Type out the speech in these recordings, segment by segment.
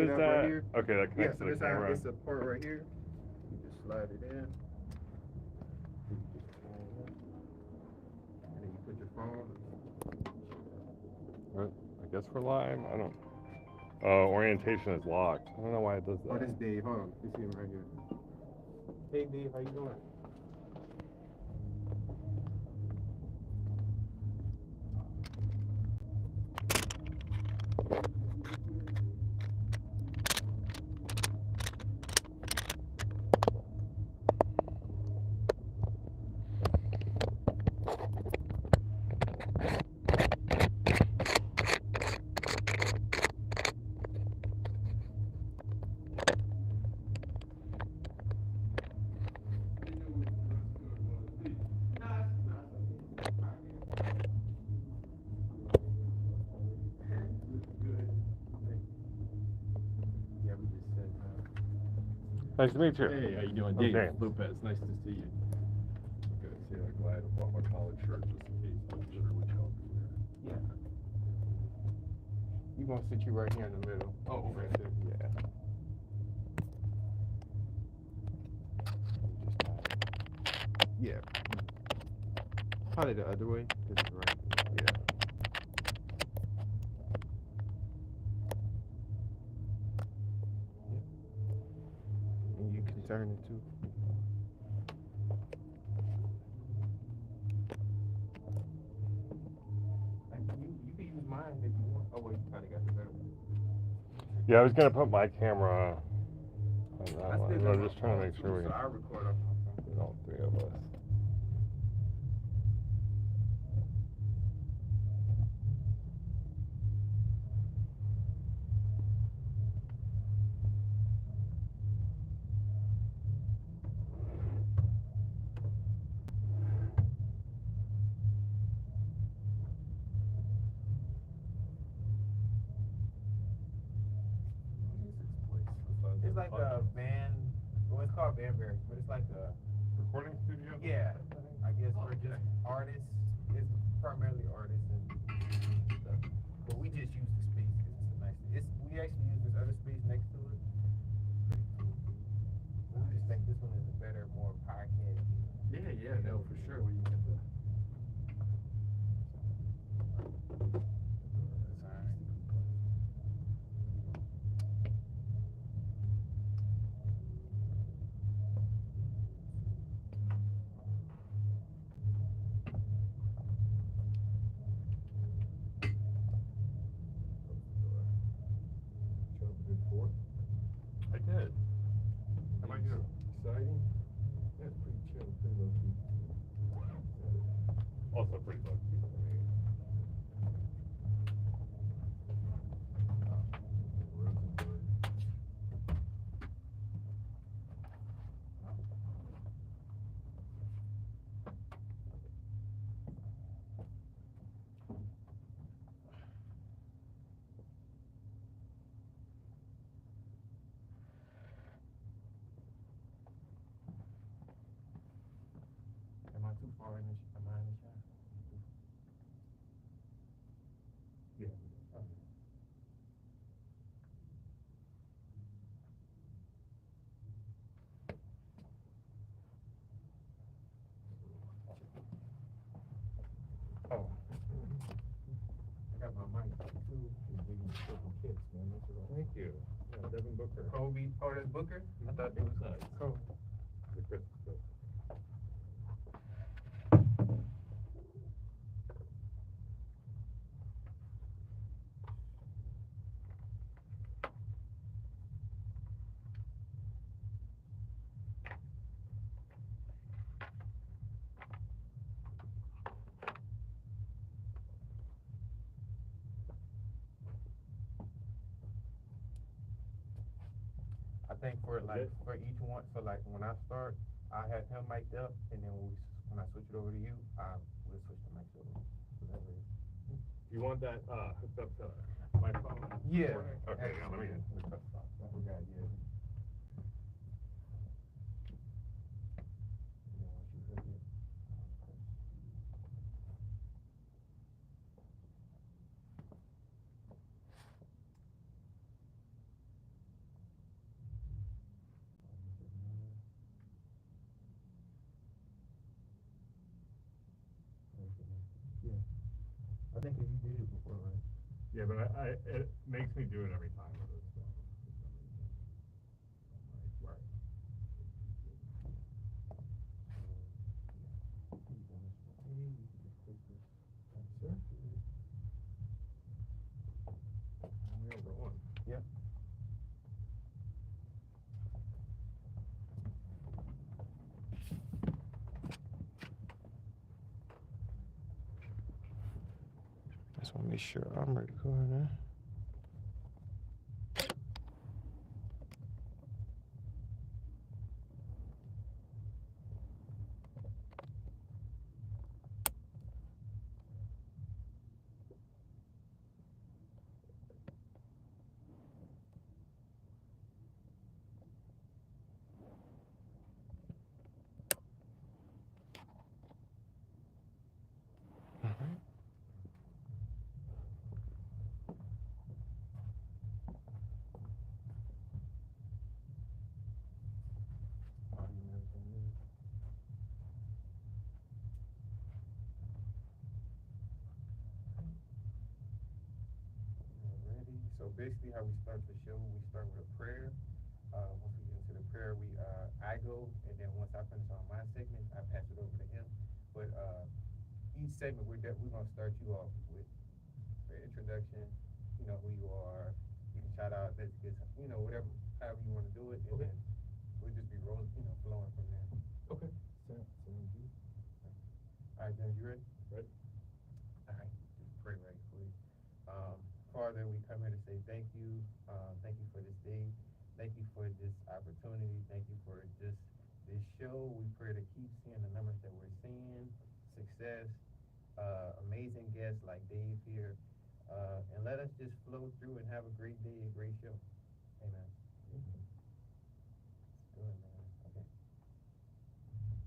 is up that? right here. Okay, that Yeah, connects so to the this camera. it's a port right here. You just slide it in. And then you put your phone. I guess we're live. I don't. Orientation is locked. I don't know why it does that. Oh, this is Dave. Hold on. You see him right here. Hey, Dave. How you doing? Yeah, we just said. Nice to meet you. Hey, how you doing? I'm Dave James. Lopez, nice to see you. Okay, see, I'm glad I bought my collared shirt just in case. I'm sure it would help you there. Yeah. You gonna sit you right here in the middle. Oh, right there. Yeah. Yeah. Probably the other way. This is right. Yeah. And you can turn it too. You can use mine if you want. Oh, well, you probably got the better one. Yeah, I was gonna put my camera on that I one. still got I'm my just trying to phone make too, sure we so I record off my phone. get all three of us. It's like a band. Well, it's called Banberry, but it's like a Recording studio? yeah. I guess for just artists. It's primarily artists and stuff. But we just use the space because it's a nice. We actually use this other space next to it. Pretty cool. We just think this one is a better, more podcast. Yeah, no, for sure. Where you get the. I did. How about you? Exciting? Yeah, it's pretty chill, pretty low key. Also pretty low key for me. Rosenberg. Am I too far in the am I in the shot? Yeah. Oh. I got my mic too. Kids, man, that's what Thank you. Yeah, Devin Booker. Kobe. Oh, that's Booker? I thought it was Nice. Kobe. The Christmas gift. I think for each one, so like when I start, I have him mic'd up, and then when I switch it over to you, we'll switch the mics over. Whatever. You want that hooked up to my phone? Yeah. Okay, yeah, let me. I forgot, yeah. Yeah, once you hook it. Yeah, but it makes me do it every time with this stuff. I'm like, right. Sir? We're rolling. Yep. Just want to make sure I'm ready to go in there. Alrighty. So basically, how we start the show, we start with a prayer. Once we get into the prayer, I go, and then once I finish on my segment, I pass it over to him. But each segment, we're gonna start you off with your introduction. You know who you are. You can shout out, let's get, whatever, however you want to do it, and then we'll just be rolling, flowing from there. Okay. Sounds good. All right, then you ready? Ready? All right, just pray right quick. Father, we come here to say thank you. Thank you for this day. Thank you for this opportunity. Thank you for just this show. We pray to keep seeing the numbers that we're seeing, success, amazing guests like Dave here, and let us just flow through and have a great day, a great show. Amen. Good, man. Okay.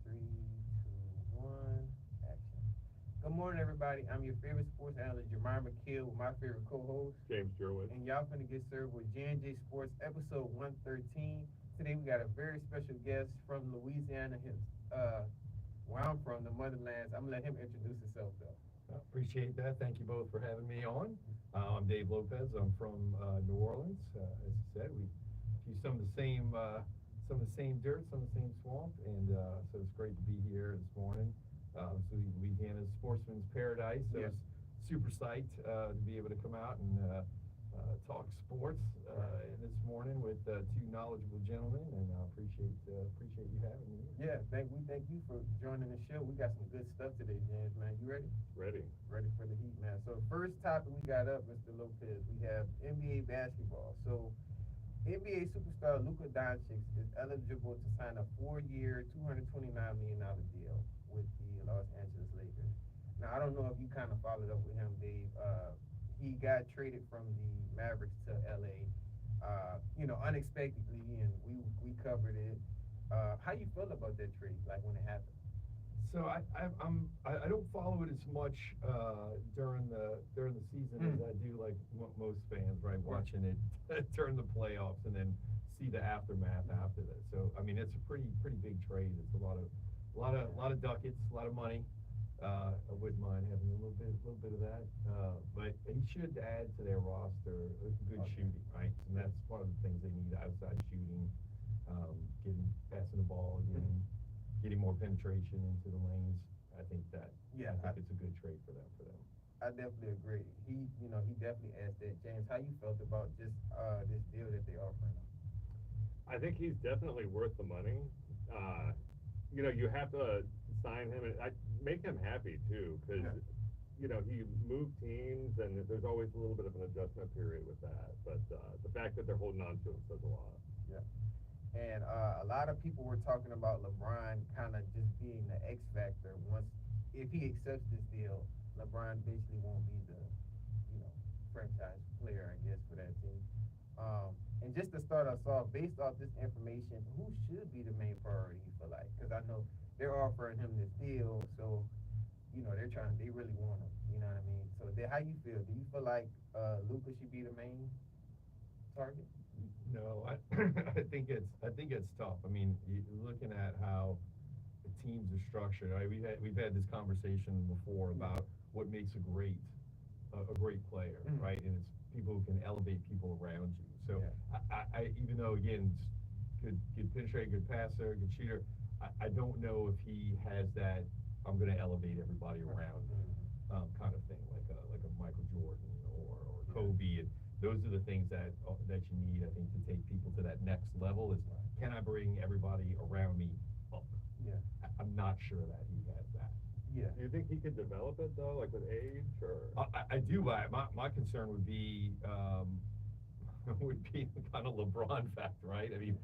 3, 2, 1, action. Good morning, everybody. I'm your favorite sports analyst, Jamar McKill, with my favorite co-host, James Jerwood. and y'all finna get served with J&J Sports, episode 113. Today we got a very special guest from Louisiana, where I'm from, the motherlands. I'm gonna let him introduce himself, though. I appreciate that. Thank you both for having me on. I'm Dave Lopez. I'm from New Orleans. As you said, we use some of the same dirt, some of the same swamp, and so it's great to be here this morning. So Louisiana's sportsman's paradise. So Yes. it's super psyched to be able to come out and talk sports this morning with two knowledgeable gentlemen, and I appreciate you having me here. Yeah, we thank you for joining the show. We got some good stuff today, James, man. You ready? Ready. Ready for the heat, man. So the first topic we got up, Mr. Lopez, we have NBA basketball. So NBA superstar Luka Doncic is eligible to sign a 4-year, $229 million deal with the Los Angeles Lakers. Now, I don't know if you kind of followed up with him, Dave. He got traded from the Mavericks to LA, unexpectedly, and we covered it. How you feel about that trade, like when it happened? So I don't follow it as much during the season as I do like most fans, right? Watching it during the playoffs and then see the aftermath after that. So I mean, it's a pretty big trade. It's a lot of ducats, a lot of money. I wouldn't mind having a little bit of that. But he should add to their roster good shooting, right? And that's one of the things they need: outside shooting, passing the ball, getting more penetration into the lanes. I think it's a good trade for them. I definitely agree. He definitely asked that. James, how you felt about just this deal that they're offering him? I think he's definitely worth the money. You have to sign him and make him happy too, because he moved teams, and there's always a little bit of an adjustment period with that. But the fact that they're holding on to him says a lot. Yeah. And a lot of people were talking about LeBron kind of just being the X factor. If he accepts this deal, LeBron basically won't be the, franchise player, I guess, for that team. And just to start us off, based off this information, who should be the main priority, you feel like? Because I know they're offering him this deal, so they really want him. You know what I mean? So how you feel? Do you feel like Luka should be the main target? No, I think it's tough. I mean, looking at how the teams are structured, right? We've had this conversation before about what makes a great a great player, right? And it's people who can elevate people around you. So I even though again, good penetrator, good passer, good shooter, I don't know if he has that. I'm going to elevate everybody around me, kind of thing, like a Michael Jordan or Kobe. And those are the things that you need, I think, to take people to that next level. Is can I bring everybody around me up? Yeah. I'm not sure that he has that. Yeah. Do you think he could develop it though, like with age, or? I do. My concern would be the kind of LeBron factor, right? I mean,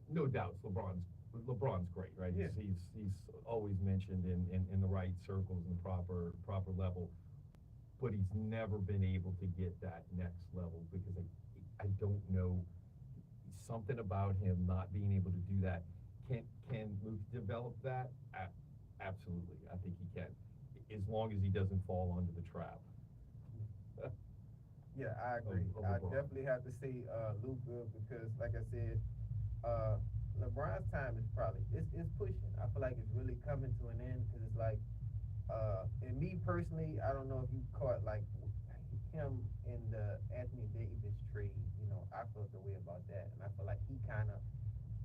no doubt LeBron's great, right? Yeah. He's always mentioned in the right circles and proper level, but he's never been able to get that next level because I don't know, something about him not being able to do that. Can Luke develop that? Absolutely, I think he can, as long as he doesn't fall under the trap. Yeah, I agree. I definitely have to say Luka because, like I said, LeBron's time is probably it's pushing. I feel like it's really coming to an end because it's like, and me personally, I don't know if you caught like him in the Anthony Davis trade. You know, I felt the way about that, and I feel like he kind of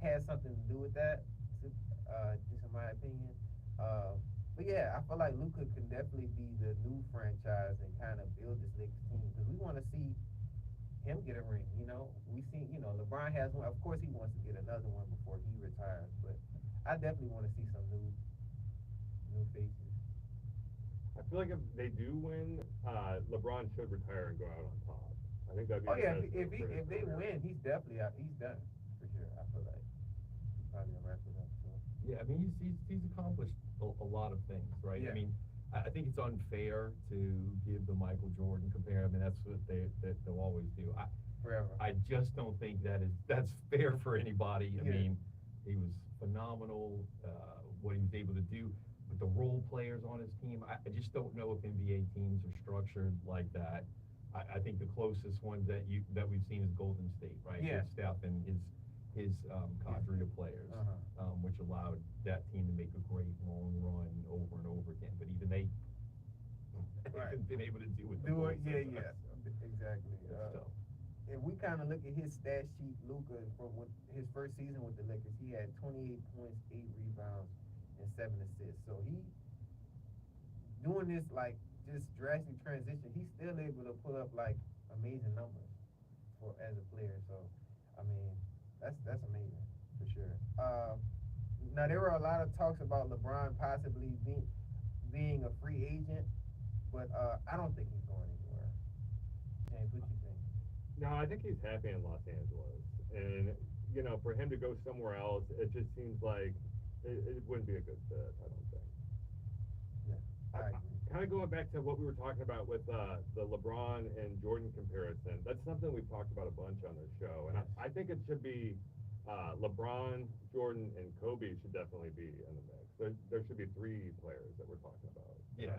has something to do with that, just in my opinion. But yeah, I feel like Luka can definitely be the new franchise and kind of build this Lakers team because we want to see him get a ring. You know, we see, you know, LeBron has one. Of course, he wants to get another one before he retires. But I definitely want to see some new faces. I feel like if they do win, LeBron should retire and go out on top. I think that'd be. Oh the yeah, best if they win, he's definitely out. He's done for sure. I feel like he's probably gonna wrap it up. So. Yeah, I mean he's accomplished a lot of things, right? Yeah. I mean, I think it's unfair to give the Michael Jordan compare. I mean, that's what they'll always do. Forever. I just don't think that's fair for anybody. I Yeah. mean, he was phenomenal, what he was able to do with the role players on his team. I just don't know if NBA teams are structured like that. I think the closest ones that we've seen is Golden State, right? Yeah. With Steph and his cadre of players, which allowed that team to make a great long run over and over again. But even they haven't been able to do it. Exactly. If we kind of look at his stat sheet, Luka, from his first season with the Lakers, he had 28 points, 8 rebounds, and 7 assists. So he doing this like just drastic transition. He's still able to put up like amazing numbers as a player. So I mean, that's amazing for sure. Now there were a lot of talks about LeBron possibly being a free agent, but I don't think he's going anywhere. James, what you think? No, I think he's happy in Los Angeles, and you know, for him to go somewhere else, it just seems like it wouldn't be a good fit. I don't think. Yeah, I agree. Kind of going back to what we were talking about with the LeBron and Jordan comparison, that's something we've talked about a bunch on this show, and I think it should be LeBron, Jordan, and Kobe should definitely be in the mix. There should be 3 players that we're talking about. Yeah,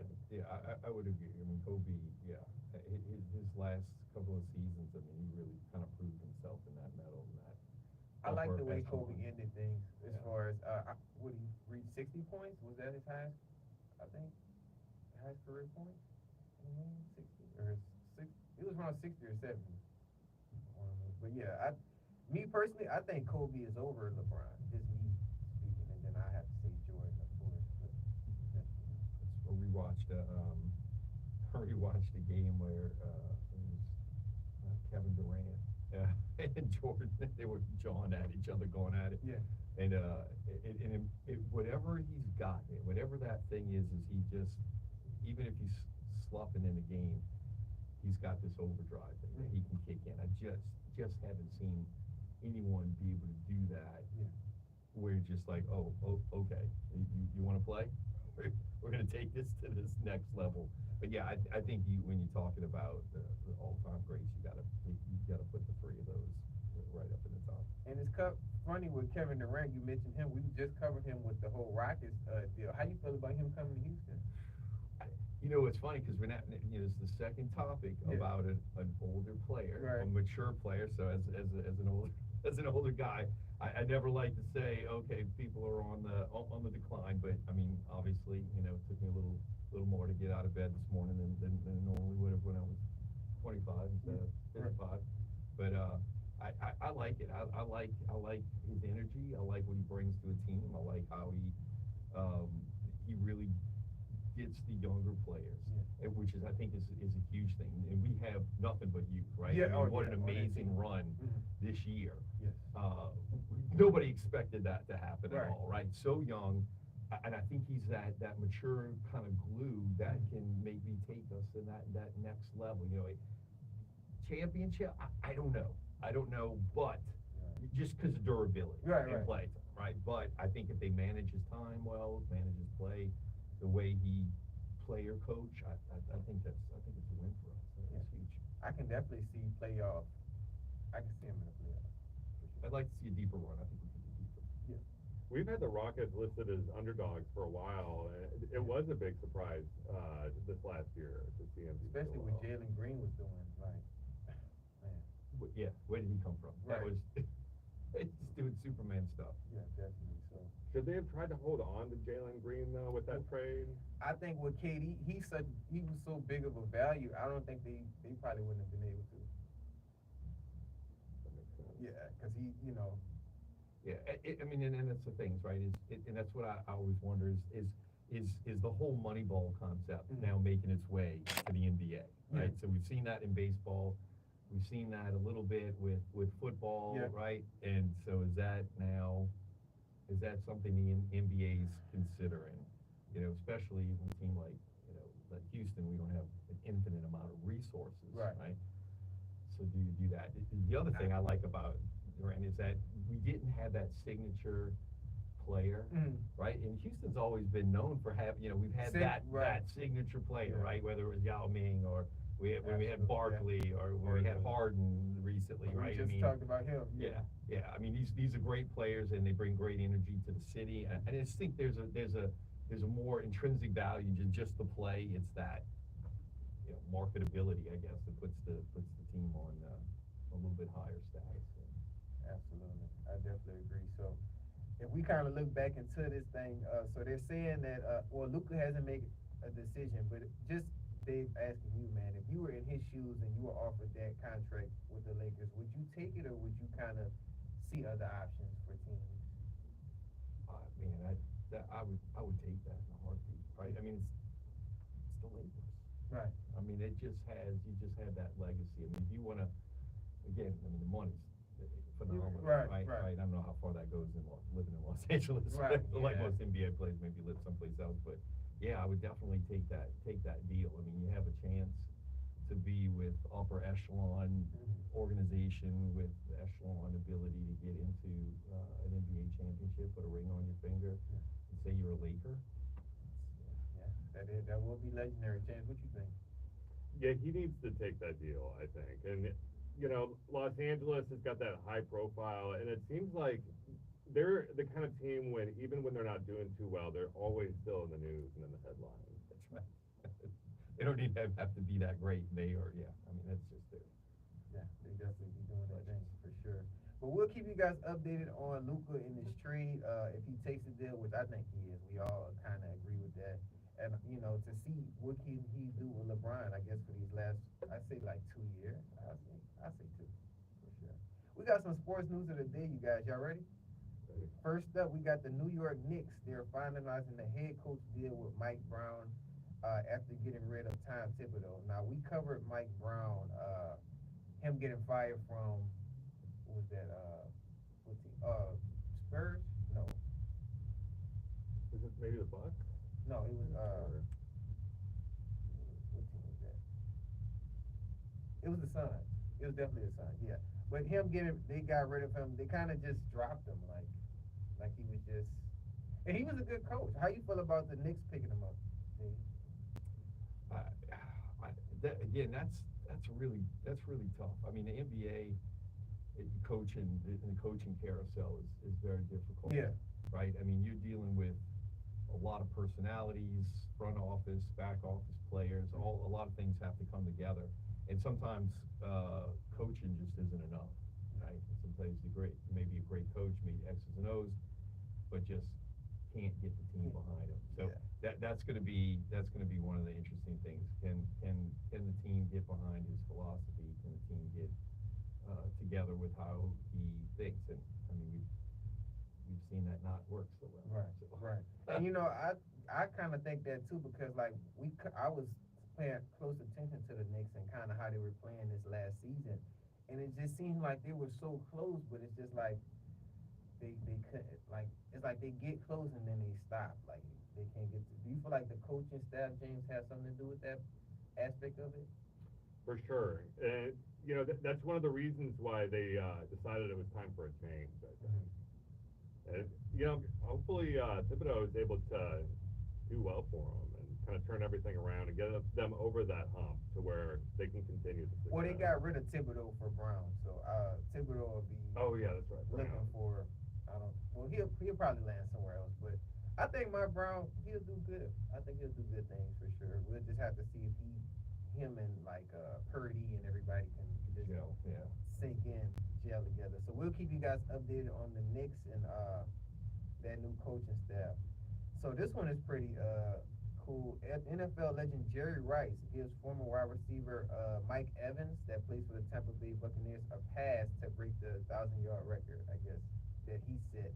I would agree. I mean, Kobe, his last couple of seasons, I mean, he really kind of proved himself in that medal and that. I like the way Kobe ended things as far as would he reach 60 points? Was that his highest? I think highest career points. 60 or 6? It was around 60 or 70. But yeah, me personally, I think Kobe is over LeBron. Just me speaking, and then I have to say Jordan, of course. I rewatched a game where it was Kevin Durant and Jordan. They were jawing at each other, going at it. Yeah. And whatever he's got, whatever that thing is he just, even if he's sloughing in the game, he's got this overdrive that he can kick in. I just haven't seen anyone be able to do that. Yeah. Where you're just like, oh, okay, you want to play? We're going to take this to this next level. But yeah, I think when you're talking about the all-time greats, you gotta put the 3 of those right up in the top. And it's funny with Kevin Durant. You mentioned him. We just covered him with the whole Rockets deal. How do you feel about him coming to Houston? You know, it's funny because we're not. You know, it's the second topic about an older player, a mature player. So as an older guy, I never like to say, okay, people are on the decline. But I mean, obviously, you know, it took me a little little more to get out of bed this morning than normally would have when I was 25 instead of 55. But I like it. I like his energy. I like what he brings to a team. I like how he really gets the younger players, which is I think is a huge thing. And we have nothing but youth, right? Yeah, I mean, what an amazing run this year. Nobody expected that to happen at all, right? So young, and I think he's that mature kind of glue that can maybe take us to that next level. You know, championship. I don't know, but just because of durability and play time, right? But I think if they manage his time well, manage his play, the way he player coach, I think it's a win for us. It's huge. I can definitely see playoff. I can see him in the playoff. I'd like to see a deeper run. I think we can do deeper. Yeah. We've had the Rockets listed as underdogs for a while, and it was a big surprise this last year to see him. Especially when Jalen Green was doing, like, man. Yeah, where did he come from? That was just doing Superman stuff. Yeah, definitely. So should they have tried to hold on to Jalen Green though with that trade? I think with KD, he was so big of a value. I don't think they probably wouldn't have been able to. That makes sense. Yeah, because he, you know. Yeah, I mean, and that's the things, right? And that's what I always wonder is the whole Moneyball concept now making its way to the NBA, right? So we've seen that in baseball. We've seen that a little bit with football, right? And so is that something the NBA is considering? You know, especially with a team like Houston, we don't have an infinite amount of resources, right? So do you do that? The other thing I like about Durant is that we didn't have that signature player, right? And Houston's always been known for having, we've had that signature player, right? Whether it was Yao Ming or when we had Barkley or when we had Harden recently, right? We just talked about him. Yeah. I mean, these are great players and they bring great energy to the city. And I just think there's a more intrinsic value than just the play. It's that marketability, I guess, that puts the team on a little bit higher status. Absolutely, I definitely agree. So if we kind of look back into this thing, so they're saying that Luka hasn't made a decision, but just Dave asking you, man, if you were in his shoes and you were offered that contract with the Lakers, would you take it or would you kind of see other options for teams? I would take that in a heartbeat, right? I mean, it's the Lakers, right? I mean, you just have that legacy. I mean, if you want to, again, I mean, the money's phenomenal, right? I don't know how far that goes in living in Los Angeles, like most NBA players maybe live someplace else, but yeah, I would definitely take that deal. I mean, you have a chance to be with upper echelon organization with echelon ability to get into an NBA championship, put a ring on your finger, and say you're a Laker. That will be legendary. James, what you think? Yeah, he needs to take that deal, I think. And Los Angeles has got that high profile, and it seems like they're the kind of team even when they're not doing too well, they're always still in the news and in the headlines. That's right. They don't even have to be that great. They are, I mean, that's just it. Yeah, they definitely be doing that thing for sure. But we'll keep you guys updated on Luka in this trade. If he takes the deal, which I think he is, we all kind of agree with that. And to see what can he do with LeBron, I guess for these last, I say like 2 years. I say 2 for sure. We got some sports news of the day, you guys. Y'all ready? First up, we got the New York Knicks. They're finalizing the head coach deal with Mike Brown after getting rid of Tom Thibodeau. Now, we covered Mike Brown, him getting fired from, what was that, Spurs? No. Is it maybe the Bucks? No, it was, what team was that? It was the Suns. It was definitely the Suns, yeah. But they got rid of him. They kind of just dropped him, like he was just, and he was a good coach. How you feel about the Knicks picking him up? Again, that's really tough. I mean, the NBA coaching and the coaching carousel is very difficult. Yeah. Right. I mean, you're dealing with a lot of personalities, front office, back office players. A lot of things have to come together, and sometimes coaching just isn't enough. Right. Sometimes maybe a great coach, maybe X's and O's, but just can't get the team behind him. So that's going going to be one of the interesting things. Can the team get behind his philosophy? Can the team get together with how he thinks? And I mean, we've seen that not work so well. Right, So. right. And I kind of think that too, because like I was paying close attention to the Knicks and kind of how they were playing this last season, and it just seemed like they were so close, but it's just like they couldn't, like, it's like they get close and then they stop, like they can't get to. Do you feel like the coaching staff, James, has something to do with that aspect of it? For sure. And, that's one of the reasons why they decided it was time for a change, I think. And, hopefully Thibodeau is able to do well for them and kind of turn everything around and get them over that hump to where they can continue the success. Well, they got rid of Thibodeau for Brown, so Thibodeau will be Oh, yeah, that's right. looking Brown. for, well, he'll probably land somewhere else, but I think Mike Brown, he'll do good. I think he'll do good things for sure. We'll just have to see if him and like Purdy and everybody can just sink in, gel together. So we'll keep you guys updated on the Knicks and that new coaching staff. So this one is pretty cool. NFL legend Jerry Rice gives former wide receiver Mike Evans, that plays for the Tampa Bay Buccaneers, a pass to break the 1,000-yard record, I guess, that he set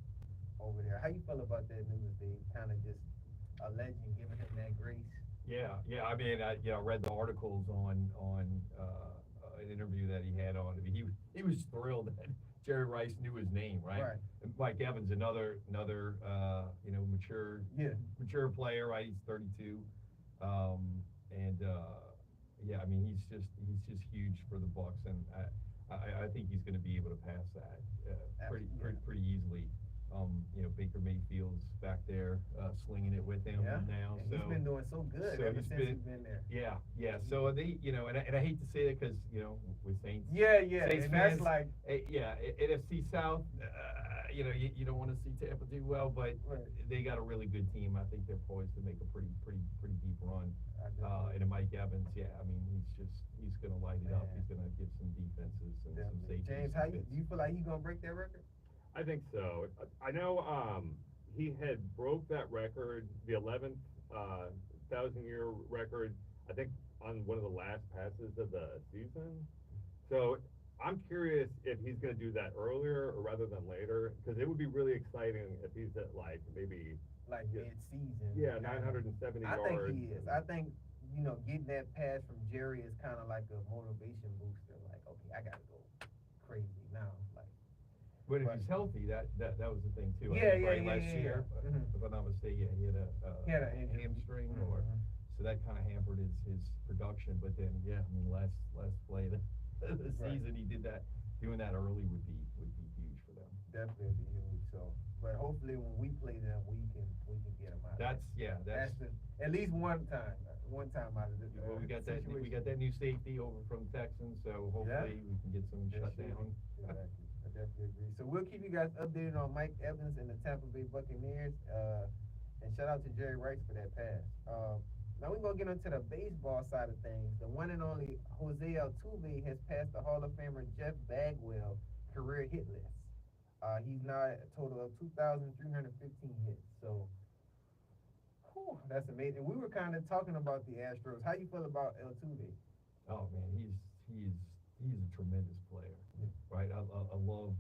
over there. How you feel about that news, Dave? Kind of just a legend giving him that grace. Yeah. I mean, I read the articles on an interview that he had on. I mean, he was thrilled that Jerry Rice knew his name, right? Right. And Mike Evans, another mature player, right? He's 32, I mean, he's just huge for the Bucs, and I think he's going to be able to pass that pretty easily. Baker Mayfield's back there slinging it with him now. And he's been doing so good ever since he's been there. Yeah. So they, and I hate to say it because with Saints. Saints and fans, that's like. NFC South. You don't want to see Tampa do well, but they got a really good team. I think they're poised to make a pretty deep run. And Mike Evans, I mean, he's going to light it up. He's going to give some defenses and some safeties. James, do you feel like he's going to break that record? I think so. I know he had broke that record, the 11th 1,000-year record, I think on one of the last passes of the season. So I'm curious if he's going to do that earlier or rather than later, because it would be really exciting if he's at maybe mid-season. 970 yards. I think he is. I think getting that pass from Jerry is kind of like a motivation booster. Like, okay, I gotta go crazy now. But if he's healthy, that was the thing too. Last year, if I'm not mistaken, he had a hamstring, so that kind of hampered his production. But then, last play of the season, he did that. Doing that early would be huge for them. Definitely be huge. So, but hopefully when we play them, we can get them out. That's at least one time out of this. Well, we got that new safety over from Texans, so hopefully we can get some shut down. Exactly. I definitely agree. So we'll keep you guys updated on Mike Evans and the Tampa Bay Buccaneers. And shout out to Jerry Rice for that pass. Now we're going to get into the baseball side of things. The one and only Jose Altuve has passed the Hall of Famer Jeff Bagwell career hit list. He's now at a total of 2,315 hits. So that's amazing. We were kind of talking about the Astros. How you feel about Altuve? Oh, man, he's a tremendous player. Right, I love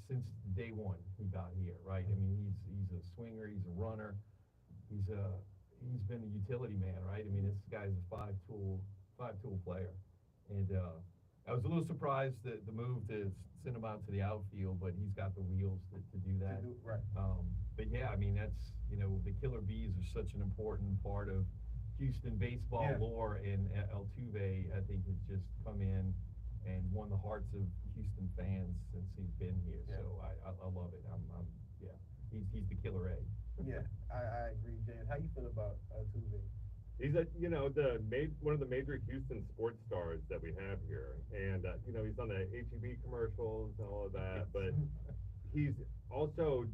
since day one he got here. Right, I mean he's a swinger, he's a runner, he's been a utility man. Right, I mean this guy's a five tool player, and I was a little surprised that the move to send him out to the outfield, but he's got the wheels to do that. Right. But I mean that's the Killer Bees are such an important part of Houston baseball lore, and Altuve I think has just come in and won the hearts of Houston fans since he's been here. So I love it. He's the killer A. I agree, James. How you feel about Altuve? He's one of the major Houston sports stars that we have here, and he's on the HEB commercials and all of that. But he's also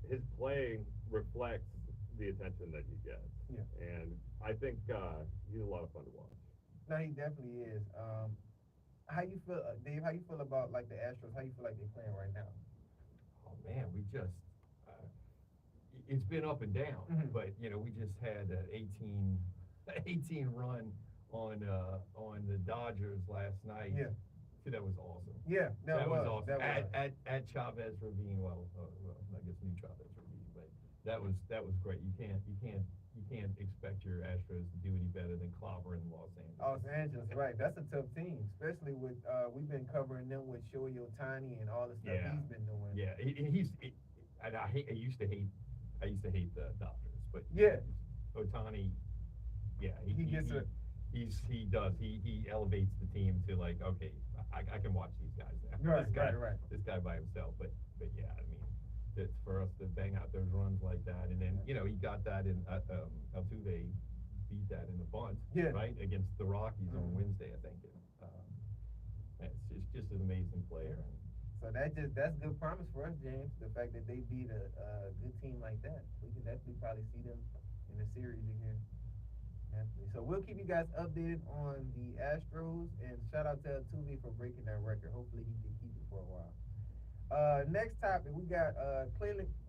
his play reflects the attention that he gets. And I think he's a lot of fun to watch. No, he definitely is. How you feel, Dave? How you feel about the Astros? How you feel like they're playing right now? Oh man, we just it's been up and down, but we just had an 18 run on the Dodgers last night. Yeah. That was awesome. Yeah, that was awesome. That was. At Chavez Ravine, well, I guess new Chavez Ravine, but that was great. You can't expect your Astros to do any better than clobbering Los Angeles. Los Angeles, right? That's a tough team, especially with we've been covering them with Shohei Ohtani and all the stuff he's been doing. Yeah, I used to hate the Dodgers, but Ohtani, he elevates the team to like, okay, I can watch these guys now. Right. This guy by himself, but yeah, I mean, that's for us to bang out those runs like that, and then he got that in Altuve beat that in the bunt, right, against the Rockies on Wednesday, I think. It's just an amazing player. So that's good promise for us, James. The fact that they beat a good team like that, we can definitely probably see them in the series again. Definitely. So we'll keep you guys updated on the Astros, and shout out to Altuve for breaking that record. Hopefully he can keep it for a while. Next topic, we got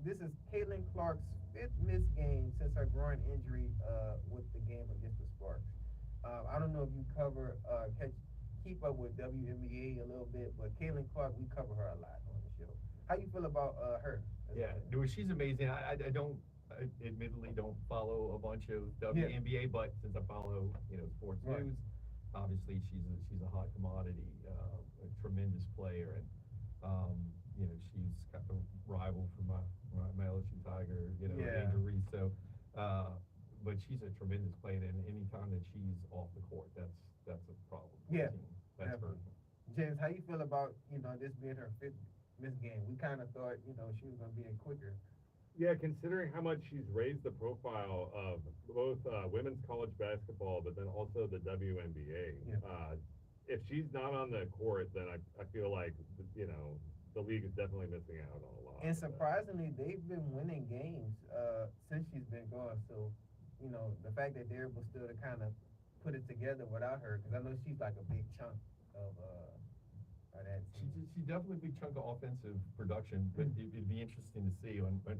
this is Caitlin Clark's 5th missed game since her groin injury with the game against the Sparks. I don't know if you keep up with WNBA a little bit, but Caitlin Clark, we cover her a lot on the show. How you feel about her? Yeah, she's amazing. I admittedly don't follow a bunch of WNBA, but since I follow sports news, obviously she's a hot commodity, a tremendous player, and she's got a rival for my LSU Tiger, Angel Reese. So, but she's a tremendous player, and anytime that she's off the court, that's a problem. Yeah, that's her. James, how you feel about this being her 5th missed game? We kind of thought she was gonna be in quicker. Yeah, considering how much she's raised the profile of both women's college basketball, but then also the WNBA. If she's not on the court, then I feel like the league is definitely missing out on a lot. And surprisingly, they've been winning games since she's been gone. So, the fact that they're able still to kind of put it together without her, because I know she's like a big chunk of that. She's definitely a big chunk of offensive production, but it'd be interesting to see on that.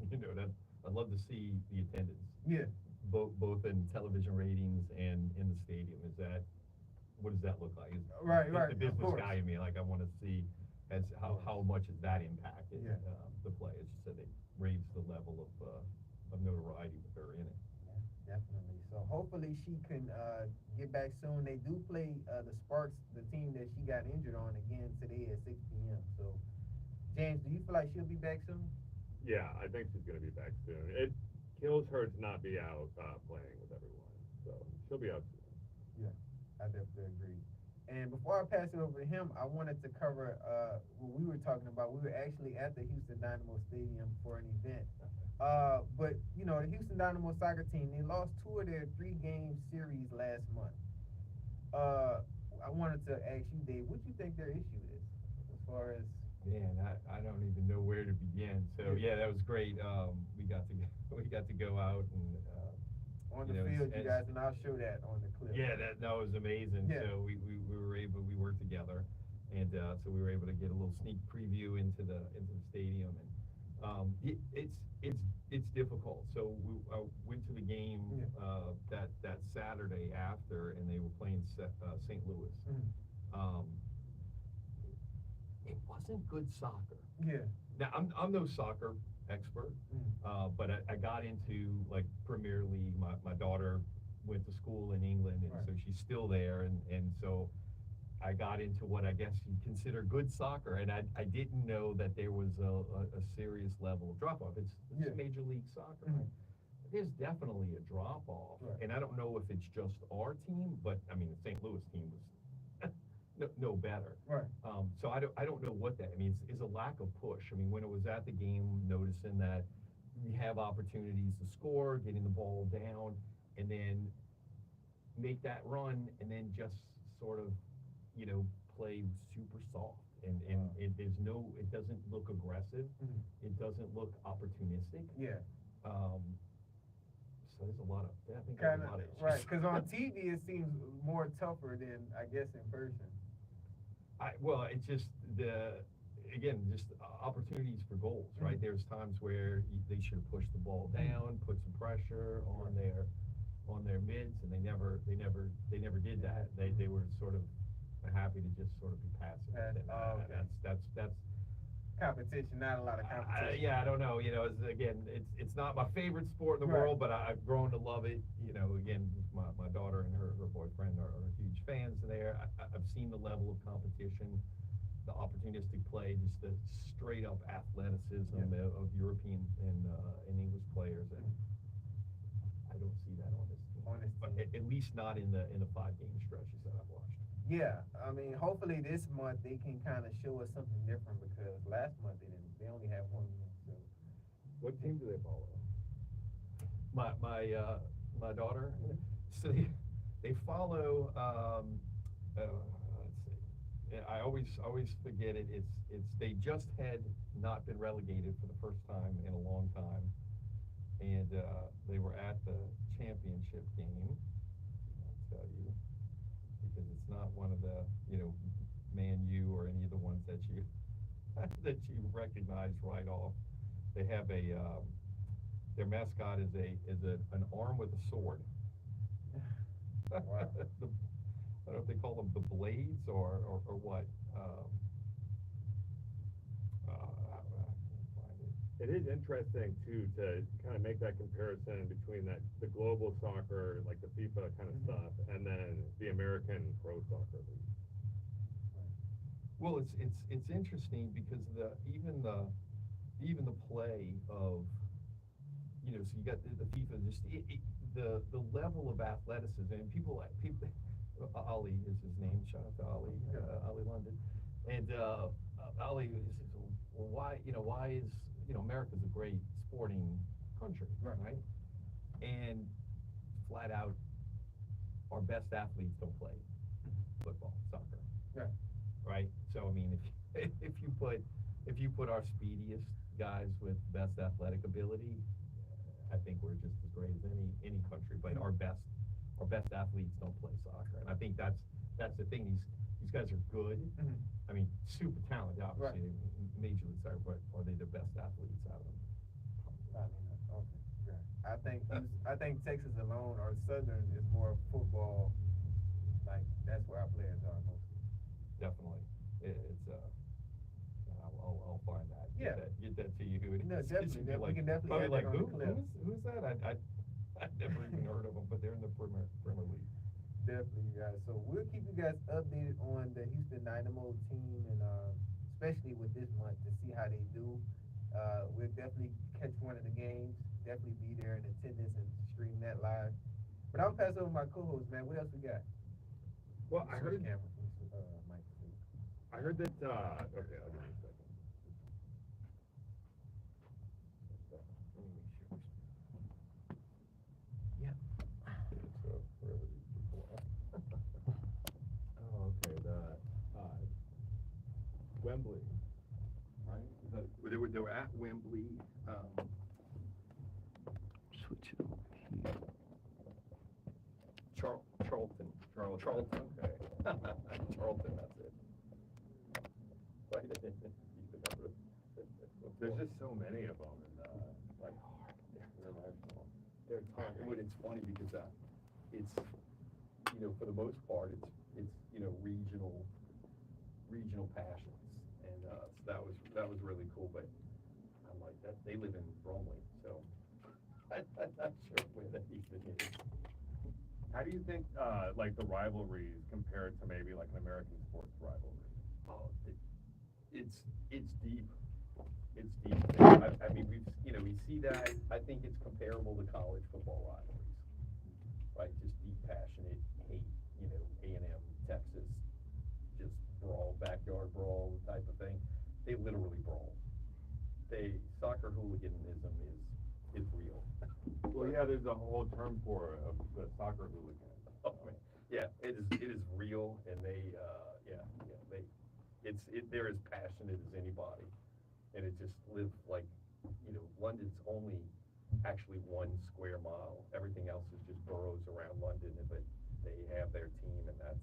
I'd love to see the attendance. Yeah. Both in television ratings and in the stadium. What does that look like? Right. The business guy in me, like, I want to see how much has that impacted the play. It's just that they raised the level of notoriety with her in it. Yeah, definitely. So hopefully she can get back soon. They do play the Sparks, the team that she got injured on, again today at 6 p.m. So, James, do you feel like she'll be back soon? Yeah, I think she's going to be back soon. It kills her to not be out playing with everyone. So she'll be out soon. Yeah, I definitely agree. And before I pass it over to him, I wanted to cover what we were talking about. We were actually at the Houston Dynamo Stadium for an event. But, the Houston Dynamo soccer team, they lost 2 of their 3-game series last month. I wanted to ask you, Dave, what do you think their issue is as far as... Man, I don't even know where to begin. So, yeah, that was great. We got to go out and... on the field, you guys, and I'll show that on the clip. Yeah, that was amazing. Yeah. So we worked together, and so we were able to get a little sneak preview into the stadium, and it's difficult. So I went to the game that Saturday after, and they were playing St. Louis. It wasn't good soccer. Yeah. Now I'm no soccer expert, but I got into like Premier League. My daughter went to school in England, and so she's still there, and so I got into what I guess you'd consider good soccer, and I didn't know that there was a serious level of drop off. It's Major League Soccer. There's definitely a drop off, and I don't know if it's just our team, but I mean the St. Louis team was no better. Right. So I don't know what that means. Is a lack of push. I mean, when it was at the game, noticing that we have opportunities to score, getting the ball down, and then make that run, and then just sort of, play super soft. And it doesn't look aggressive. It doesn't look opportunistic. Yeah. So there's a lot of, I think there's a lot of issues. Right, because on TV it seems more tougher than, I guess, in person. Well, it's just again, just opportunities for goals, right? There's times where they should have pushed the ball down, put some pressure on their mids, and they never did that. They were sort of happy to just sort of be passive. Okay. That's Competition, not a lot of competition. yeah, I don't know. It's not my favorite sport in the Right. world, but I've grown to love it. Again, my daughter and her boyfriend are huge fans there. I've seen the level of competition, the opportunistic play, just the straight up athleticism of European and English players, and I don't see that on this team. But at least not in the 5-game stretches that I've watched. Yeah, I mean, hopefully this month they can kind of show us something different because last month they only had one win. So What team do they follow? My daughter, so they follow. Let's see. I always forget it. It's they just had not been relegated for the first time in a long time, and they were at the championship game. I'll tell you, because it's not one of the Man U or any of the ones that you recognize right off. They have their mascot is an arm with a sword. Wow. I don't know if they call them the Blades or what. It is interesting too to kind of make that comparison between the global soccer, like the FIFA kind of stuff, and then the American pro soccer league. Well, it's interesting because even the play of so you got the FIFA, just the level of athleticism, and people Ali is his name, shout out to Ali, Ali London, and Ali says, well, why is America's a great sporting country, right? And flat out, our best athletes don't play football, soccer, right? So I mean, if you put our speediest guys with best athletic ability, I think we're just as great as any country. But our best athletes don't play soccer, and I think that's the thing. These guys are good. I mean, super talented, obviously, Major League Soccer, but are they the best athletes out of them? I think Texas alone or Southern is more football. Like that's where our players are mostly. Definitely, it's I'll find that. Yeah. Get that to you. No, definitely. We can definitely probably add like that on the clip. who's that? I've never even heard of them, but they're in the Premier League. Definitely, guys. So we'll keep you guys updated on the Houston Dynamo team, and especially with this month to see how they do. We'll definitely catch one of the games. Definitely be there in attendance and stream that live. But I'll pass over my co-host, man. What else we got? Well, I heard Mike. I heard that. Okay, I'll give you a second. Oh, okay. Wembley, right? They were at Wembley. Switch it over here. Charlton. Okay. Charlton, that's it. Right. There's just so many of them, and like international. They're talking. But it's funny because it's for the most part it's regional passions, and so that was really cool. But I'm like that they live in Bromley, so I'm not sure where that even is. How do you think like the rivalries compared to maybe like an American sports rivalry? Oh, it's deep. It's deep. I mean, we see that. I think it's comparable to college football rivalries, right? Just deep, passionate hate. A&M, Texas, just brawl, backyard brawl type of thing. They literally brawl. Soccer hooliganism is real. Well, yeah, there's a whole term for it, of the soccer hooligan. Oh, man. Yeah, it is real, and they're as passionate as anybody, and it just lives like, London's only actually 1 square mile. Everything else is just boroughs around London, but they have their team, and that's,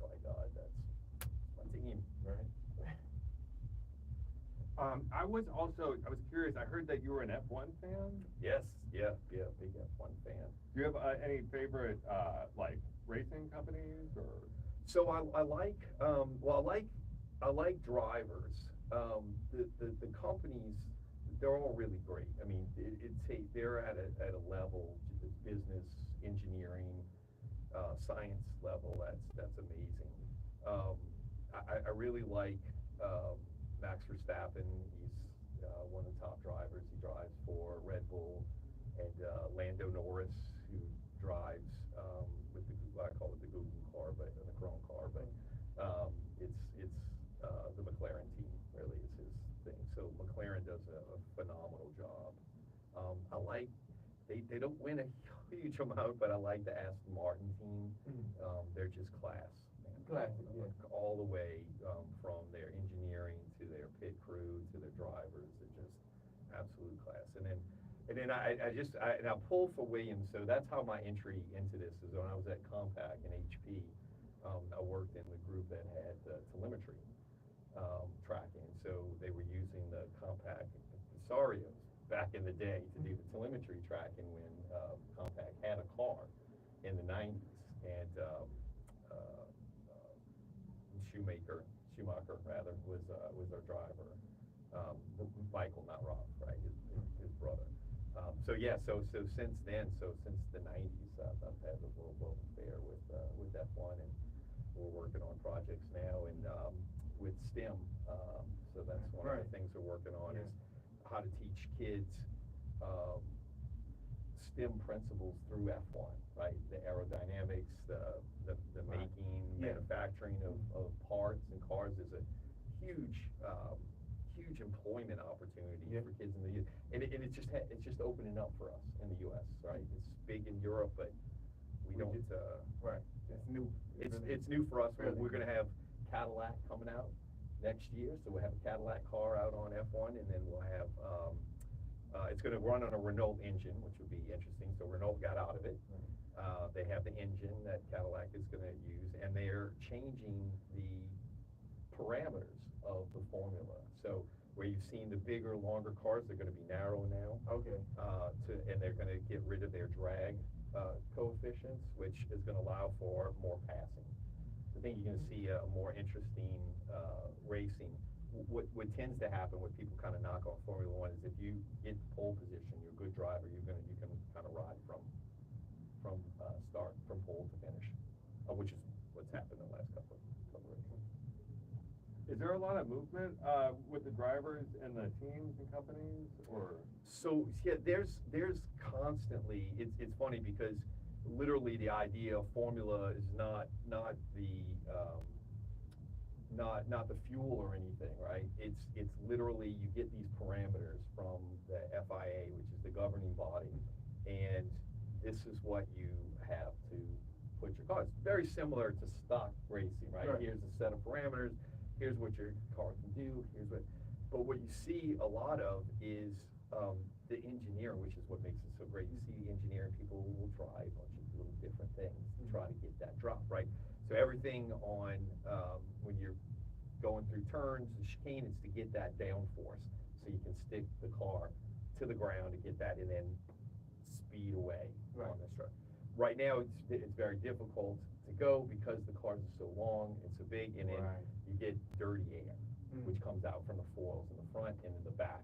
by God, that's my team, right? I was curious. I heard that you were an F1 fan. Yes, yeah, big F1 fan. Do you have any favorite like racing companies or? So I like I like drivers. The companies, they're all really great. I mean, they're at a level, business, engineering, science level. That's amazing. I really like Max Verstappen. He's one of the top drivers. He drives for Red Bull, and Lando Norris, who drives with I call it the Google car, but the Chrome car, but it's the McLaren team really is his thing. So McLaren does a phenomenal job. I like they don't win a huge amount, but I like the Aston Martin team. They're just class, man. Classic, yeah. All the way from their engineering to their pit crew to their drivers. They're just absolute class. And then I pulled for Williams, so that's how my entry into this is. When I was at Compaq and HP, I worked in the group that had telemetry tracking. So they were using the Compaq Sarios back in the day to do the telemetry tracking when Compaq had a car in the 90s. And Schumacher rather, was our driver. Michael, not Rob, right? His brother. So since then, since the 90s, I've had a little love affair with F1, and we're working on projects now and with STEM. So that's one of the things we're working on is how to teach kids STEM principles through F1, right? The aerodynamics, the making, manufacturing of parts and cars is a huge employment opportunity for kids in the U.S. And it's just opening up for us in the U.S., right? It's big in Europe, but we don't. It's new. It's new for us. We're going to have Cadillac coming out next year, so we'll have a Cadillac car out on F1, and then we'll have it's going to run on a Renault engine, which would be interesting. So Renault got out of it. They have the engine that Cadillac is going to use, and they're changing the parameters of the formula. So where you've seen the bigger, longer cars, they're going to be narrow now. Okay. And they're going to get rid of their drag coefficients, which is going to allow for more passing. I think you're going to see a more interesting racing. What tends to happen, what people kind of knock on Formula One, is if you get pole position, you're a good driver, you can kind of ride from start, from pole to finish, which is what's happened in the last couple of races. Is there a lot of movement with the drivers and the teams and companies, or? So yeah, there's constantly. It's funny because literally the idea of formula is not the fuel or anything, right? It's literally you get these parameters from the FIA, which is the governing body, and this is what you have to put your car. It's very similar to stock racing, right? Here's a set of parameters. Here's what your car can do. But what you see a lot of is the engineering, which is what makes it so great. You see the engineering people will try a bunch of little different things to try to get that drop, right? So everything on when you're going through turns and chicane, it's to get that downforce, so you can stick the car to the ground to get that and then speed away on this truck. Right now, it's very difficult to go because the cars are so long and so big, and then you get dirty air, which comes out from the foils in the front and in the back,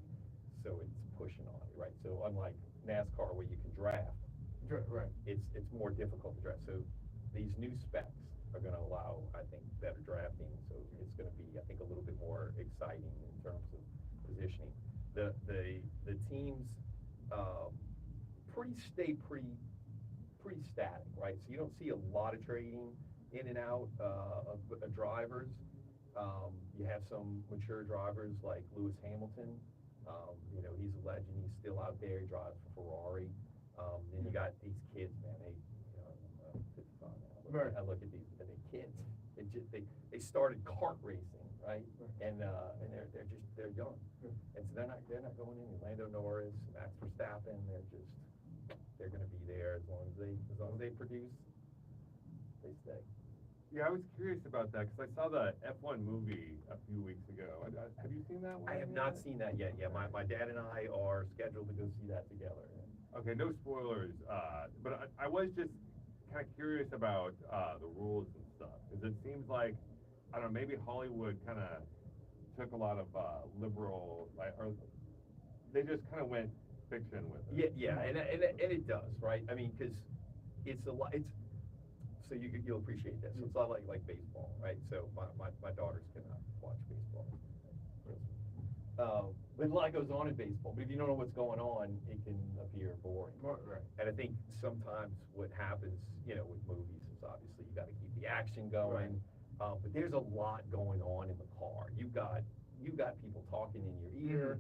so it's pushing on you, right? So unlike NASCAR where you can draft, it's more difficult to draft. So these new specs are going to allow, I think, better drafting. So it's going to be, I think, a little bit more exciting in terms of positioning. The teams stay pretty static, right? So you don't see a lot of trading in and out of drivers. You have some mature drivers like Lewis Hamilton. He's a legend. He's still out there. He drives for Ferrari. Then you got these kids, man. I'm 55 now. I look at these kids. They started kart racing, right? And they're young, and so they're not going in. Lando Norris, Max Verstappen, they're going to be there as long as they produce. They stay. Yeah, I was curious about that because I saw the F1 movie a few weeks ago. Have you seen that one? I have not seen that yet. Yeah, my dad and I are scheduled to go see that together. Okay, no spoilers. But I was just kind of curious about the rules and stuff because it seems like I don't know, maybe Hollywood kind of took a lot of liberal, like, or they just kind of went fiction with it. Yeah, and it does, right? I mean, because it's a lot. So you'll appreciate this. It's a lot like baseball, right? So my daughters cannot watch baseball. But a lot goes on in baseball. But if you don't know what's going on, it can appear boring. Right. And I think sometimes what happens, with movies is obviously you got to keep the action going. But there's a lot going on in the car. You've got people talking in your ear.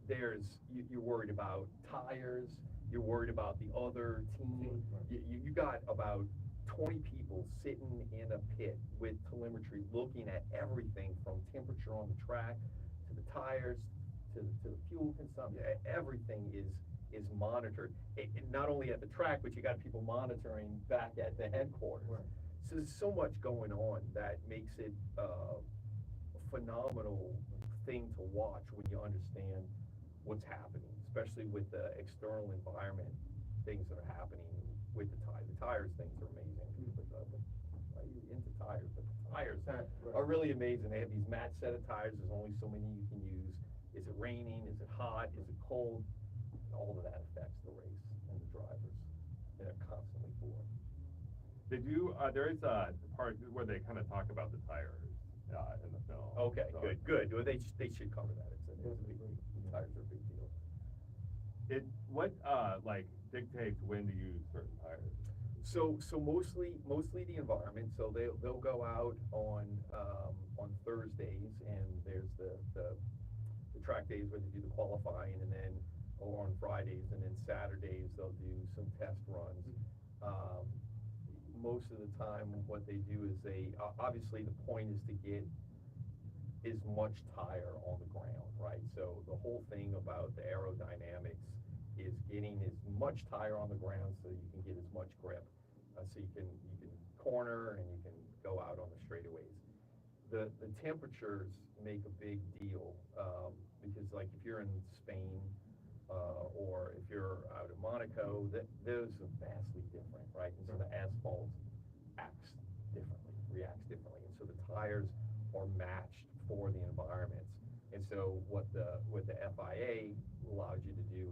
You're worried about tires. You're worried about the other team. You got about 20 people sitting in a pit with telemetry looking at everything from temperature on the track to the tires to the fuel consumption. Everything is monitored. Not only at the track, but you got people monitoring back at the headquarters. So there's so much going on that makes it a phenomenal thing to watch when you understand what's happening, especially with the external environment, things that are happening with the tires. The tires things are amazing. Why are you into tires? But the tires are really amazing. They have these match set of tires. There's only so many you can use. Is it raining? Is it hot? Is it cold? All of that affects the race and the drivers. They're constantly bored. There is a part where they kind of talk about the tires in the film. Okay, so. good. Well, they should cover that. It's a big, tires are a big deal. What dictates when to use certain tires? So mostly the environment. So they'll go out on Thursdays, and there's the track days where they do the qualifying, and then or on Fridays, and then Saturdays they'll do some test runs. Most of the time, what they do is obviously the point is to get as much tire on the ground, right? So the whole thing about the aerodynamics is getting as much tire on the ground so you can get as much grip, so you can corner and you can go out on the straightaways. The temperatures make a big deal because, like, if you're in Spain or if you're out in Monaco, those are vastly different, right? And so the asphalt reacts differently, and so the tires are matched for the environments. And so what the FIA allows you to do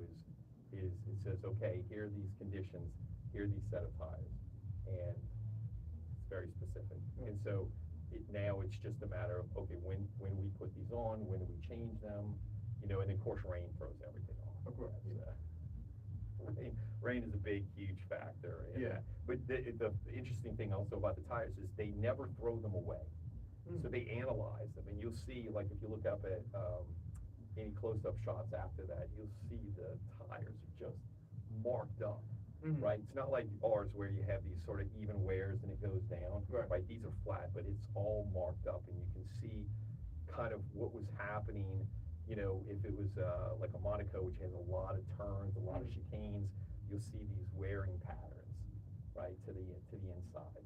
is it says, okay, here are these conditions, here are these set of tires, and it's very specific. And so now it's just a matter of, okay, when do we put these on, when do we change them, and then of course rain throws everything off. Of course. Rain is a big, huge factor. Yeah. But the interesting thing also about the tires is they never throw them away. So they analyze them, and you'll see, like, if you look up at any close-up shots after that, you'll see the tires are just marked up, right? It's not like ours where you have these sort of even wears and it goes down, right? These are flat, but it's all marked up, and you can see kind of what was happening. If it was like a Monaco, which has a lot of turns, a lot of chicanes, you'll see these wearing patterns, right, to the inside.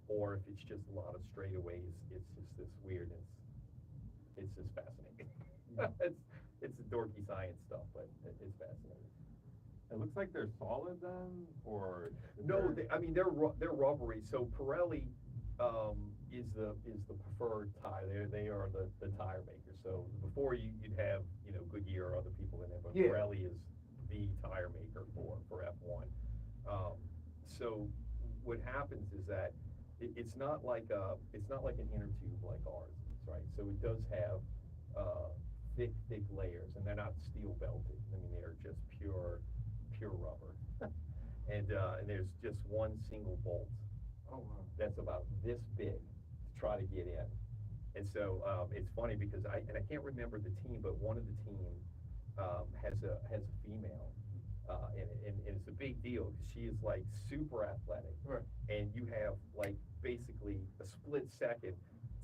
Or if it's just a lot of straightaways, it's just this weirdness. It's just fascinating. It's the dorky science stuff, but it's fascinating. It looks like they're solid then, or no? They're rubbery. So Pirelli is the preferred tire. They are the tire maker. So before you'd have Goodyear or other people in there, but Pirelli is the tire maker for F1. So what happens is that it's not like an inner tube like ours is, right? So it does have thick layers, and they're not steel belted. I mean, they're just pure rubber. And there's just one single bolt. Oh, wow. That's about this big to try to get in. And so it's funny because I can't remember the team, but one of the team has a female. And it's a big deal because she is like super athletic, Right. and you have like basically a split second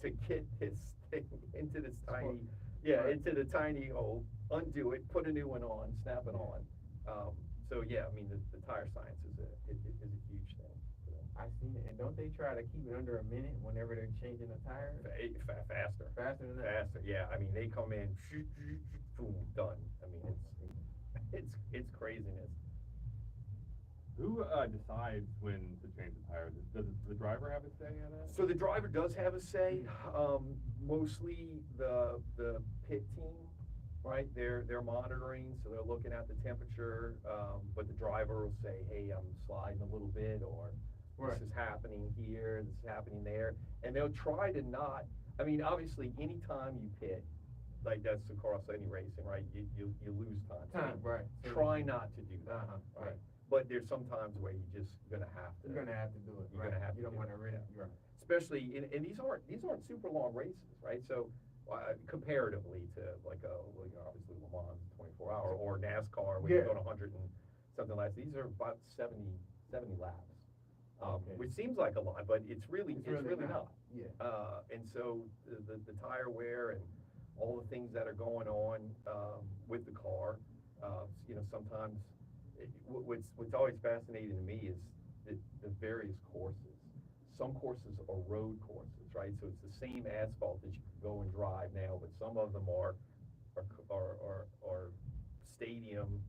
to get this thing into this tiny, into the tiny hole, undo it, put a new one on, snap it on. So yeah, I mean the tire science is a huge thing. I seen it, and don't they try to keep it under a minute whenever they're changing the tires? Faster. Faster than that? Faster, yeah. I mean, they come in, boom, done. I mean, it's craziness. Who decides when to change the tires? Does the driver have a say in it? So the driver does have a say. Mostly the pit team, right? They're monitoring, so they're looking at the temperature. But the driver will say, "Hey, I'm sliding a little bit," or Right. "This is happening here. This is happening there," and they'll try to not. I mean, obviously, anytime you pit, like that's across any racing, right? You lose time. Time, right. Try not to do that, Uh-huh, right. But there's some times where you're just gonna have to. You're gonna have to do it. You're right. gonna have You to don't do want it, to risk. yeah. Right. Especially and these aren't super long races, right? So comparatively to like obviously Le Mans 24-hour or NASCAR where you're Yeah. going 100 and something like these are about 70 laps, Okay. which seems like a lot, but it's really not. Yeah. And so the tire wear and all the things that are going on with the car, sometimes what's always fascinating to me is the various courses. Some courses are road courses, right? So it's the same asphalt that you can go and drive now, but some of them are stadium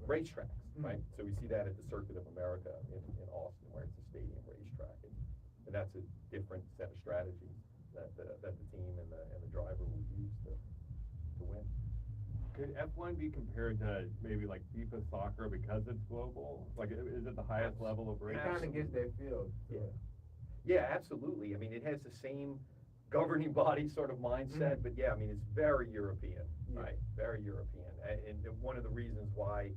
racetracks, right? So we see that at the Circuit of America in Austin, where it's a stadium racetrack, and that's a different set of strategies that the team and the driver will use to win. Could F1 be compared to maybe like FIFA soccer because it's global? Like, is it the highest level of It racing? kind of gets that feel. Yeah. Yeah, absolutely. I mean, it has the same governing body sort of mindset, but yeah, I mean, it's very European, Yeah. right? Very European. And one of the reasons why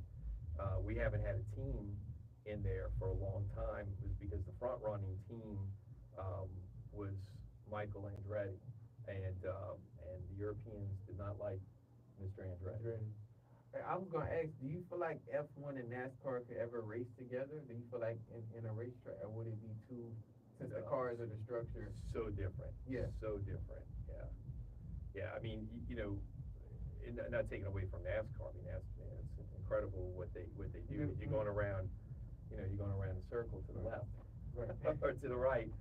we haven't had a team in there for a long time was because the front running team was Michael Andretti, and the Europeans did not like Mr. Andretti. Hey, I was gonna ask, do you feel like F1 and NASCAR could ever race together? Do you feel like in a racetrack, or would it be too, since the cars are the structure? So different. Yeah. So different. Yeah. Yeah. I mean, and not taking away from NASCAR. I mean, it's incredible what they do. Mhm. You're going around, you're going around a circle to the left Right. or to the right.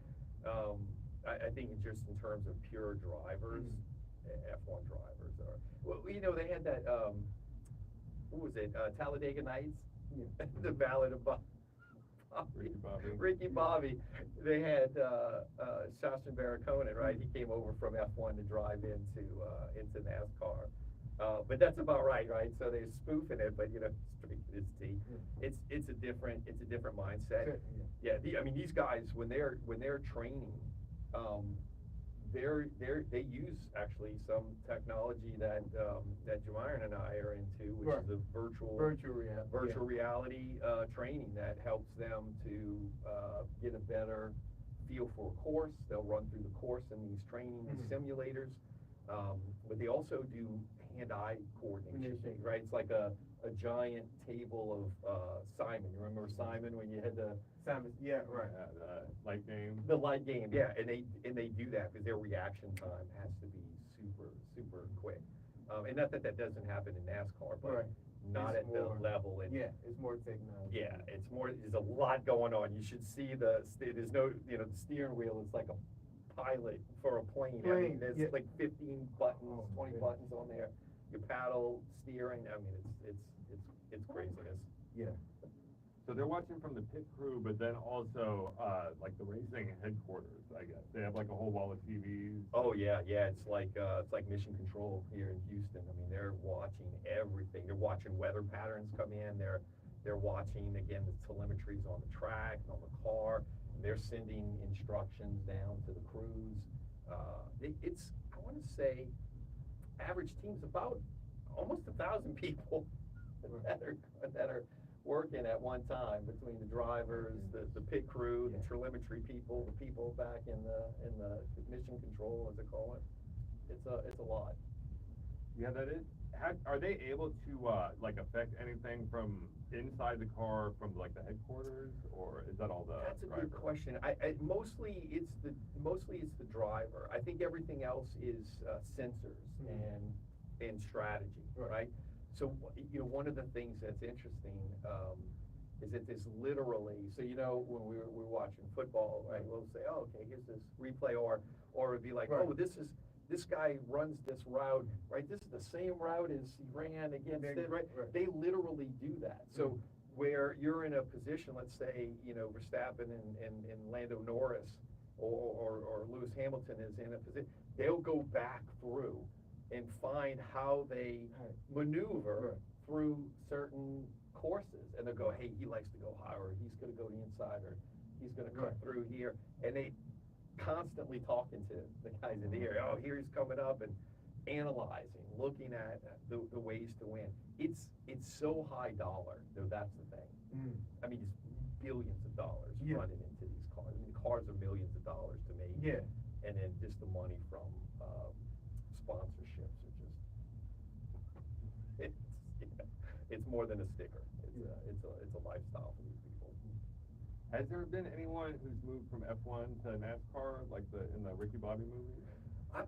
I think just in terms of pure drivers, F1 drivers are. Well, they had that. What was it? Talladega Nights. Yeah. The Ballad of Bob. Ricky Bobby. They had Sasha Baron Cohen, right? He came over from F1 to drive into NASCAR. But that's about right? So they're spoofing it, but straight to its teeth. It's a different mindset. Yeah. I mean, these guys when they're training, they use actually some technology that Jemiron and I are into, which is the virtual reality training that helps them to get a better feel for a course. They'll run through the course in these training simulators, but they also do hand-eye coordination, right? It's like a giant table of Simon. You remember Simon when you had the Simon, yeah, right. The light game. The light game, yeah, and they do that because their reaction time has to be super quick. And not that doesn't happen in NASCAR, but not It's at the more- level. Yeah, it's more technology. Yeah, it's more. There's a lot going on. You should see there's no, the steering wheel is like a pilot for a plane. I mean, there's like 15 buttons, 20 buttons on there. Your paddle, steering. I mean, it's craziness. Yeah. So they're watching from the pit crew, but then also like the racing headquarters, I guess. They have like a whole wall of TVs. Oh yeah. It's like mission control here in Houston. I mean, they're watching everything. They're watching weather patterns come in. They're watching again the telemetries on the track and on the car. They're sending instructions down to the crews. It's I want to say average team's about almost 1,000 people that are working at one time between the drivers, the pit crew, the telemetry people, the people back in the mission control, as they call it. It's a lot. Yeah, that is. Are they able to like affect anything from inside the car, from like the headquarters, or is that all the? That's a driver? good question. Mostly it's the driver. I think everything else is sensors and strategy, right? So one of the things that's interesting is that this literally, so when we're watching football, right, we'll say, oh, okay, here's this replay, or it'd be like, Right. oh, this guy runs this route, right, this is the same route as he ran against it, right? Right. They literally do that. So where you're in a position, let's say, Verstappen and Lando Norris or Lewis Hamilton is in a position, they'll go back through and find how they maneuver through certain courses, and they'll go, hey, he likes to go higher, or he's going to go to the inside, or he's going to cut through here, and they constantly talking to the guys in the area. Oh, here he's coming up, and analyzing, looking at the ways to win. It's so high dollar, though. That's the thing. I mean, it's billions of dollars running into these cars. I mean, the cars are millions of dollars to make. Yeah. And then just the money from sponsorships are just it's more than a sticker. It's a lifestyle for these people. Has there been anyone who's moved from F1 to NASCAR, like in the Ricky Bobby movie?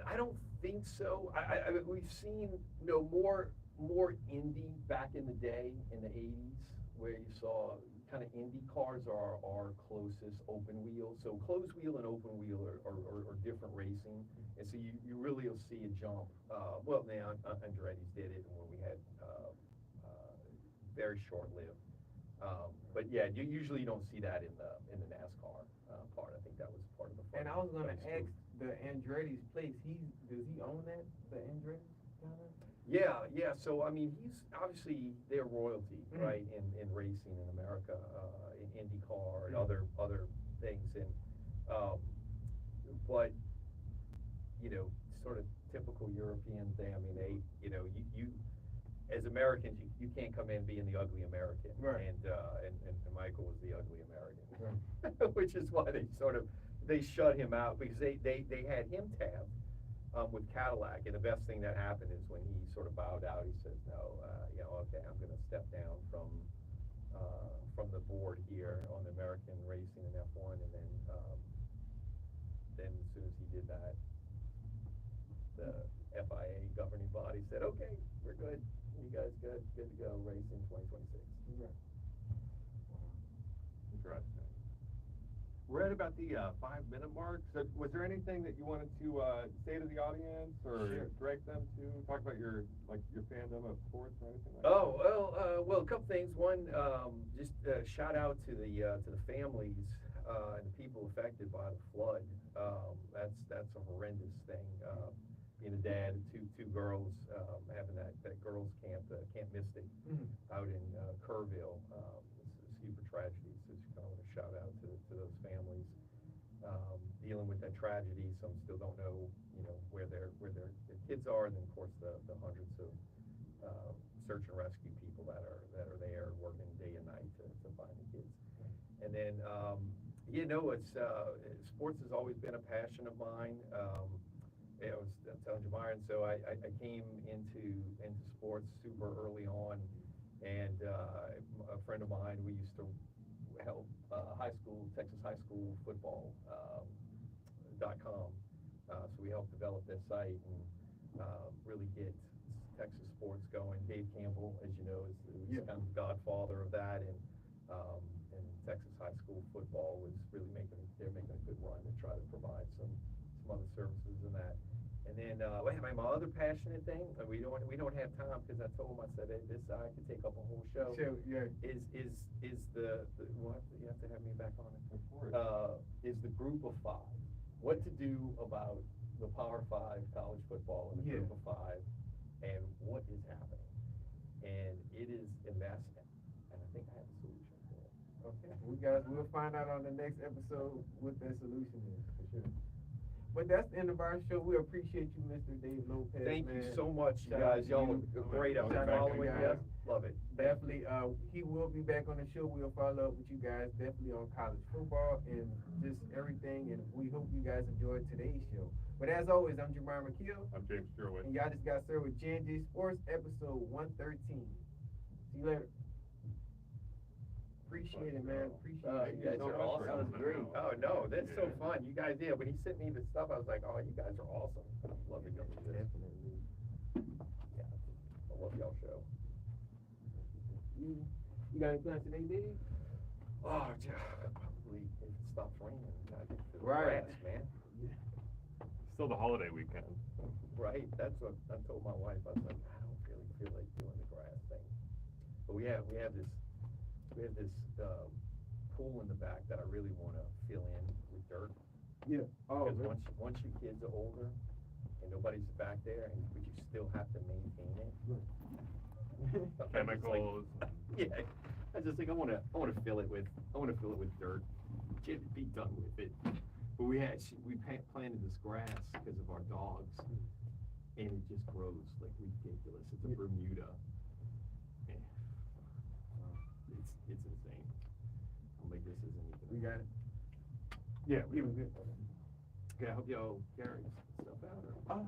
I don't think so. We've seen more Indy back in the day in the 80s, where you saw kind of Indy cars are our closest open wheel. So closed wheel and open wheel are different racing, and so you really will see a jump. Well, now Andretti's did it, and when we had very short-lived. But yeah, you don't see that in the NASCAR part. I think that was part of the fun. And I was gonna ask the Andretti's place. Does he own that? The Andretti? Yeah. So I mean, he's obviously their royalty, right, in racing in America, in IndyCar and other things, and but sort of typical European thing. I mean, they you as Americans, you can't come in being the ugly American, right? And Michael was the ugly American, right. Which is why they shut him out, because they had him tabbed with Cadillac, and the best thing that happened is when he sort of bowed out. He says, no, okay, I'm going to step down from the board here on American racing and F1, and then as soon as he did that, the FIA governing body said, okay, we're good. You guys good to go, race in 2026. Right. Interesting. We're at about the 5-minute mark. So was there anything that you wanted to say to the audience, or direct them to talk about your fandom of sports or anything like that? Well, a couple things. One, just shout out to the families and the people affected by the flood. That's a horrendous thing. Being a dad of two girls, having that girls camp, Camp Mystic, out in Kerrville. It's a super tragedy. So just kind of want to shout out to those families dealing with that tragedy. Some still don't know, where their kids are, and then of course the hundreds of search and rescue people that are there working day and night to find the kids. And then it's sports has always been a passion of mine. I was telling Jamiron, so I came into sports super early on, and a friend of mine, we used to help Texas high school football.com. So we helped develop that site and really get Texas sports going. Dave Campbell, as you know, is kind of the godfather of that, and Texas high school football was really making a good run to try to provide some other services in that. And then my other passionate thing, we don't have time, because I told him, I said, hey, this I could take up a whole show. Is you have to have me back on it. Of course. Is the group of 5. What to do about the Power 5 college football in the group of 5, and what is happening. And it is a mess, and I think I have a solution for it. Okay, we'll find out on the next episode what that solution is, for sure. But that's the end of our show. We appreciate you, Mr. Dave Lopez. Thank you man. so much, you Shout out guys. to Y'all you. are great. I've been Shout out to following you you. guys. Love it. Definitely, he will be back on the show. We'll follow up with you guys, definitely on college football and just everything. And we hope you guys enjoyed today's show. But as always, I'm Jamiron McKeel. I'm James Sherwood. And y'all just got served with J&J Sports, episode 113. See you later. Appreciate it, man. Appreciate it. You guys so are much awesome. for That was coming great. out. Oh, no, that's so Yeah. fun. You guys did. When he sent me the stuff, I was like, oh, you guys are awesome. I love to go to this. Definitely. Yeah, I love y'all show. You got any plans today, Dave? Oh, probably if it stops raining, I get to the Right. grass, man. Still the holiday weekend. Right, that's what I told my wife. I was like, I don't really feel like doing the grass thing. But we have this pool in the back that I really want to fill in with dirt. Yeah. Oh, Because really? once your kids are older and nobody's back there, but you still have to maintain it. I'm just like, Chemicals. yeah, I just think I want to fill it with dirt. Get be done with it. But we planted this grass because of our dogs, and it just grows like ridiculous. It's a Bermuda. And, it's insane. I'm like, this isn't even. We got it. Yeah, we Even good. Okay, I hope y'all carry stuff out. Or,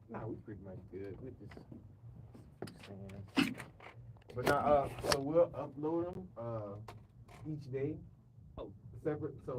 Nah, we pretty much good. We just saying. But now, so we'll upload them each day. Oh. Separate. So